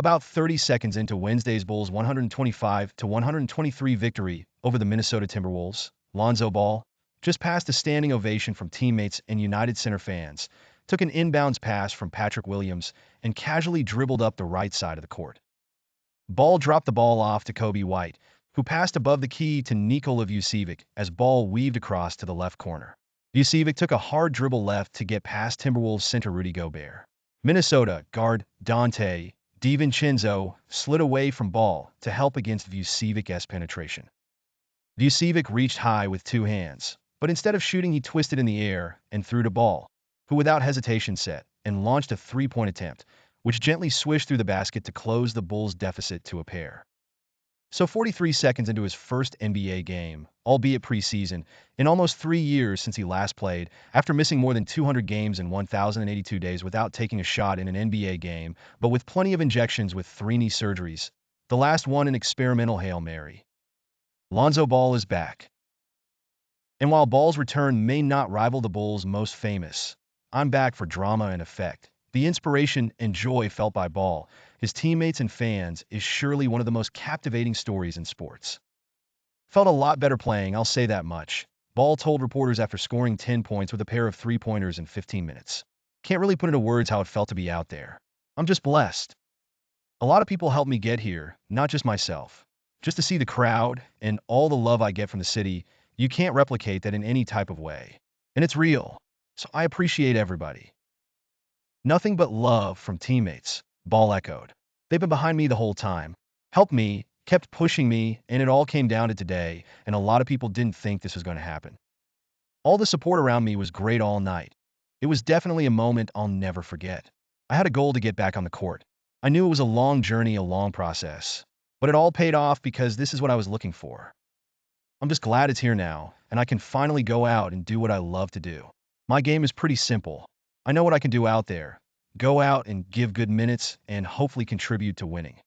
About 30 seconds into Wednesday's Bulls' 125-123 victory over the Minnesota Timberwolves, Lonzo Ball, just past a standing ovation from teammates and United Center fans, took an inbounds pass from Patrick Williams and casually dribbled up the right side of the court. Ball dropped the ball off to Kobe White, who passed above the key to Nikola Vucevic as Ball weaved across to the left corner. Vucevic took a hard dribble left to get past Timberwolves center Rudy Gobert. Minnesota guard Dante DiVincenzo slid away from Ball to help against Vucevic's penetration. Vucevic reached high with two hands, but instead of shooting he twisted in the air and threw to Ball, who without hesitation set and launched a three-point attempt, which gently swished through the basket to close the Bulls' deficit to a pair. So 43 seconds into his first NBA game, albeit preseason, in almost 3 years since he last played, after missing more than 200 games in 1,082 days without taking a shot in an NBA game, but with plenty of injections with 3 knee surgeries, the last one an experimental Hail Mary. Lonzo Ball is back. And while Ball's return may not rival the Bulls' most famous, I'm back for drama and effect. The inspiration and joy felt by Ball, his teammates and fans, is surely one of the most captivating stories in sports. Felt a lot better playing, I'll say that much, Ball told reporters after scoring 10 points with a pair of three-pointers in 15 minutes. Can't really put into words how it felt to be out there. I'm just blessed. A lot of people helped me get here, not just myself. Just to see the crowd and all the love I get from the city, you can't replicate that in any type of way. And it's real. So I appreciate everybody. Nothing but love from teammates, Ball echoed. They've been behind me the whole time, helped me, kept pushing me, and it all came down to today, and a lot of people didn't think this was going to happen. All the support around me was great all night. It was definitely a moment I'll never forget. I had a goal to get back on the court. I knew it was a long journey, a long process, but it all paid off because this is what I was looking for. I'm just glad it's here now, and I can finally go out and do what I love to do. My game is pretty simple. I know what I can do out there. Go out and give good minutes and hopefully contribute to winning.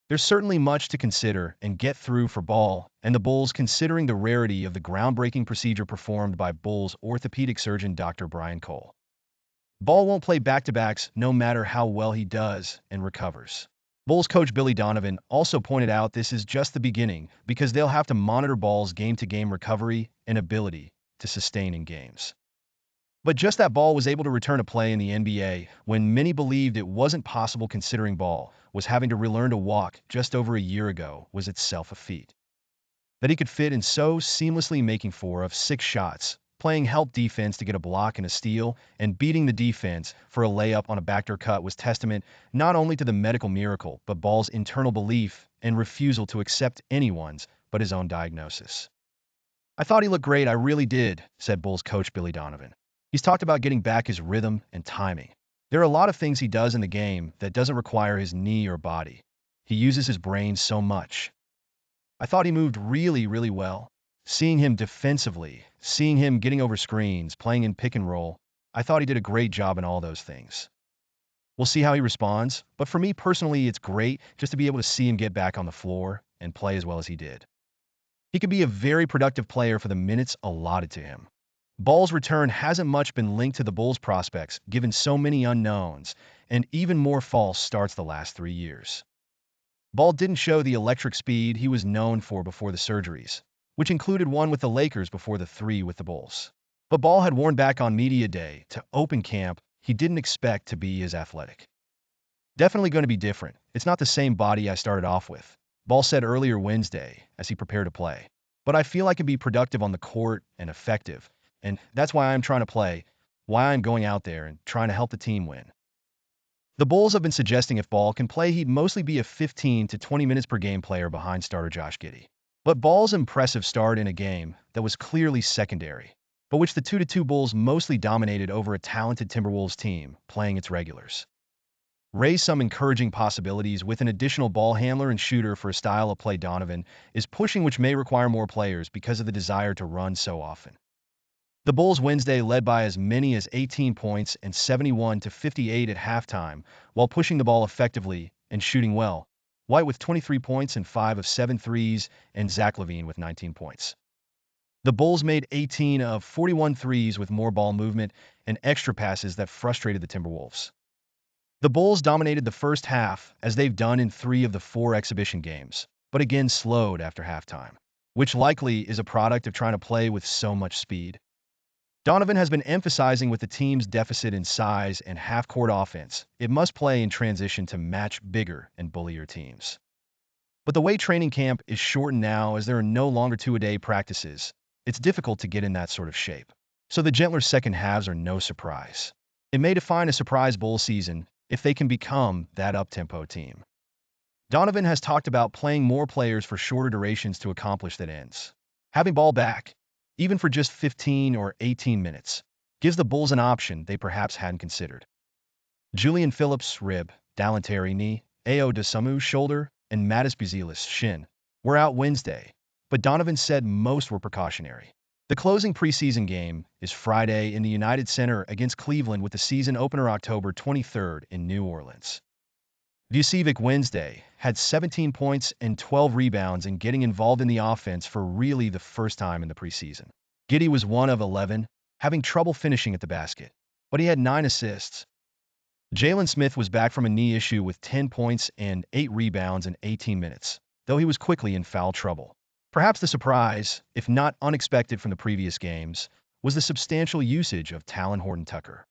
There's certainly much to consider and get through for Ball and the Bulls, considering the rarity of the groundbreaking procedure performed by Bulls orthopedic surgeon Dr. Brian Cole. Ball won't play back-to-backs no matter how well he does and recovers. Bulls coach Billy Donovan also pointed out this is just the beginning because they'll have to monitor Ball's game-to-game recovery and ability to sustain in games. But just that Ball was able to return to play in the NBA when many believed it wasn't possible, considering Ball was having to relearn to walk just over a year ago, was itself a feat. That he could fit in so seamlessly, making 4 of 6 shots, playing help defense to get a block and a steal, and beating the defense for a layup on a backdoor cut was testament not only to the medical miracle, but Ball's internal belief and refusal to accept anyone's but his own diagnosis. I thought he looked great, I really did, said Bulls coach Billy Donovan. He's talked about getting back his rhythm and timing. There are a lot of things he does in the game that doesn't require his knee or body. He uses his brain so much. I thought he moved really, really well. Seeing him defensively, seeing him getting over screens, playing in pick and roll, I thought he did a great job in all those things. We'll see how he responds, but for me personally, it's great just to be able to see him get back on the floor and play as well as he did. He could be a very productive player for the minutes allotted to him. Ball's return hasn't much been linked to the Bulls' prospects, given so many unknowns and even more false starts the last 3 years. Ball didn't show the electric speed he was known for before the surgeries, which included one with the Lakers before the 3 with the Bulls. But Ball had worn back on media day to open camp. He didn't expect to be as athletic. Definitely going to be different. It's not the same body I started off with, Ball said earlier Wednesday as he prepared to play. But I feel I can be productive on the court and effective. And that's why I'm trying to play, why I'm going out there and trying to help the team win. The Bulls have been suggesting if Ball can play, he'd mostly be a 15 to 20 minutes per game player behind starter Josh Giddey. But Ball's impressive start in a game that was clearly secondary, but which the 2-2 Bulls mostly dominated over a talented Timberwolves team playing its regulars, raised some encouraging possibilities with an additional ball handler and shooter for a style of play Donovan is pushing, which may require more players because of the desire to run so often. The Bulls Wednesday led by as many as 18 points and 71-58 at halftime, while pushing the ball effectively and shooting well. White with 23 points and 5 of 7 threes, and Zach LaVine with 19 points. The Bulls made 18 of 41 threes with more ball movement and extra passes that frustrated the Timberwolves. The Bulls dominated the first half, as they've done in 3 of the 4 exhibition games, but again slowed after halftime, which likely is a product of trying to play with so much speed. Donovan has been emphasizing with the team's deficit in size and half-court offense, it must play in transition to match bigger and bullier teams. But the way training camp is shortened now as there are no longer two-a-day practices, it's difficult to get in that sort of shape. So the gentler second halves are no surprise. It may define a surprise bowl season if they can become that up-tempo team. Donovan has talked about playing more players for shorter durations to accomplish that ends. Having Ball back, even for just 15 or 18 minutes, gives the Bulls an option they perhaps hadn't considered. Julian Phillips' rib, Dallin Terry knee, Ao Dosunmu's shoulder, and Mattis Buzelis' shin were out Wednesday, but Donovan said most were precautionary. The closing preseason game is Friday in the United Center against Cleveland, with the season opener October 23rd in New Orleans. Vucevic Wednesday had 17 points and 12 rebounds and getting involved in the offense for really the first time in the preseason. Giddey was 1 of 11, having trouble finishing at the basket, but he had 9 assists. Jalen Smith was back from a knee issue with 10 points and 8 rebounds in 18 minutes, though he was quickly in foul trouble. Perhaps the surprise, if not unexpected from the previous games, was the substantial usage of Talen Horton-Tucker.